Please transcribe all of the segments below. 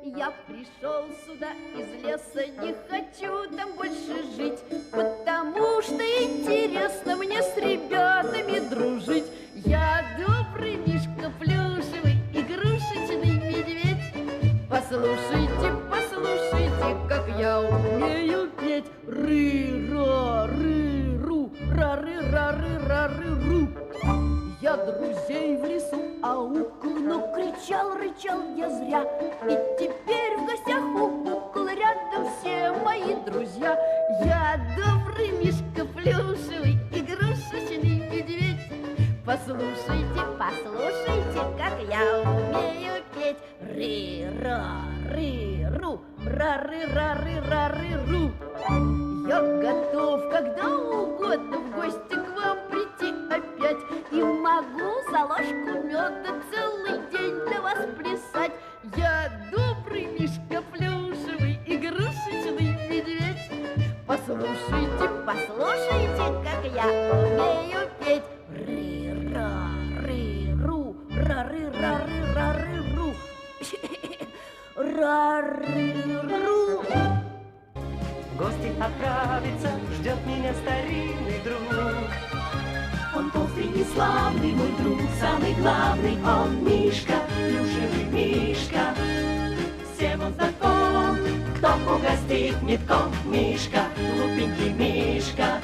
Я пришел сюда из леса, не хочу там больше жить, потому что интересно мне с ребятами дружить. Я добрый мишка, плюшевый, игрушечный медведь. Послушайте, послушайте, как я умею петь. Ры-ра-ры-ру, ра-ры-ра-ры-ра-ры-ру. Я друзей в лесу аукал, но кричал, рычал я зря. И теперь в гостях у кукол рядом все мои друзья. Я добрый мишка, плюшевый, игрушечный медведь. Послушайте, послушайте, как я умею петь. Ры-ра-ры-ру, ра-ры-ра-ры-ра-ры-ру. Я готов когда угодно в гости к вам прийти опять. И могу за ложку меда целый день для вас плясать. Я добрый мишка, плюшевый, игрушечный медведь. Послушайте, послушайте, как я умею петь. Ры-ра-ры-ру, ра-ры-ра-ры-ра-ры-ру. Ра-ры-ру. В гости отправиться ждет меня старинный друг. Он толстый и славный, мой друг, самый главный. Он Мишка, плюшевый Мишка. Всем он знаком, кто угостит метком. Мишка, глупенький Мишка.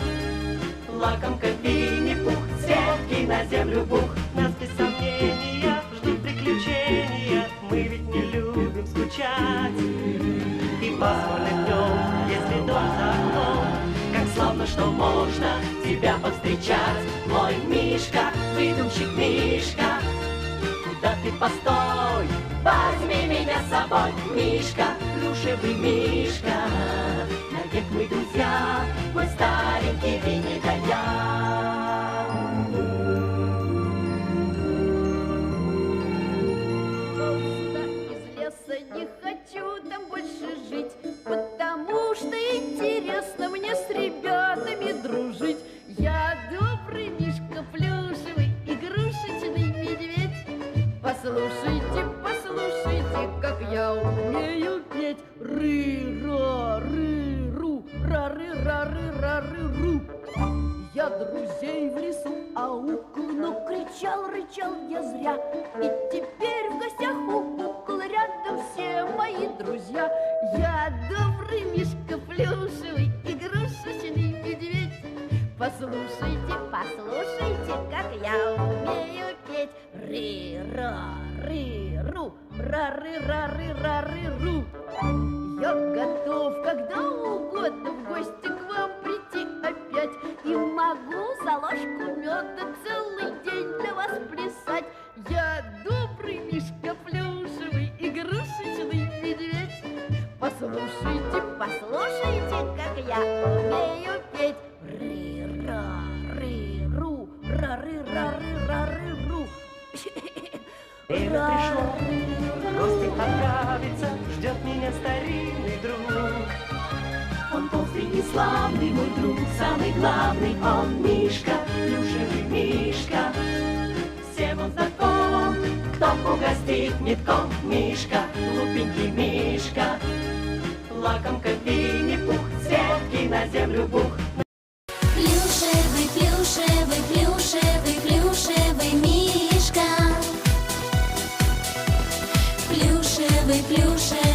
Лакомка Винни-Пух, сетки на землю бух. Нас без сомнения ждут приключения. Мы ведь не любим скучать. И пасмурный днем, если дом за окном, как славно, что можно тебя повстречать. Мой Мишка, выдумщик Мишка, куда ты постой, возьми меня с собой. Мишка, плюшевый Мишка, навек мы друзья, мой старенький Винни да я. Не хочу там больше жить, потому что интересно мне с ребятами дружить. Я добрый мишка, плюшевый, игрушечный медведь. Послушайте, послушайте, как я умею петь. Ры-ра-ры-ру, ра-ры-ра-ры-ра-ры-ру. Я друзей в лесу аукал, но кричал, рычал я зря. И теперь в гостях у кукол рядом все мои друзья. Я добрый мишка, плюшевый, игрушечный медведь. Послушайте, послушайте, как я умею петь. Ры-ра-ры-ру, ра-ры-ра-ры-ра-ры-ру. Я готов когда угодно в гости к вам прийти опять. И могу за ложку меда целый день для вас плясать. Я добрый мишка, плюшевый, игрушечный медведь. Послушайте, послушайте, как я умею петь. Ры-ра-ры-ру, ра-ры-ра-ры-ра-ры-ру. Время пришло, в гости отправиться ждет меня старинный друг. Он толстый и славный, мой друг, самый главный. Он Мишка, плюшевый Мишка. Всем он знаком, кто угостит метком. Мишка, глупенький Мишка. Лакомка Винни-Пух, сетки на землю бух. Плюшевый, плюшевый, плюшевый, плюшевый Мишка. Плюшевый, плюшевый.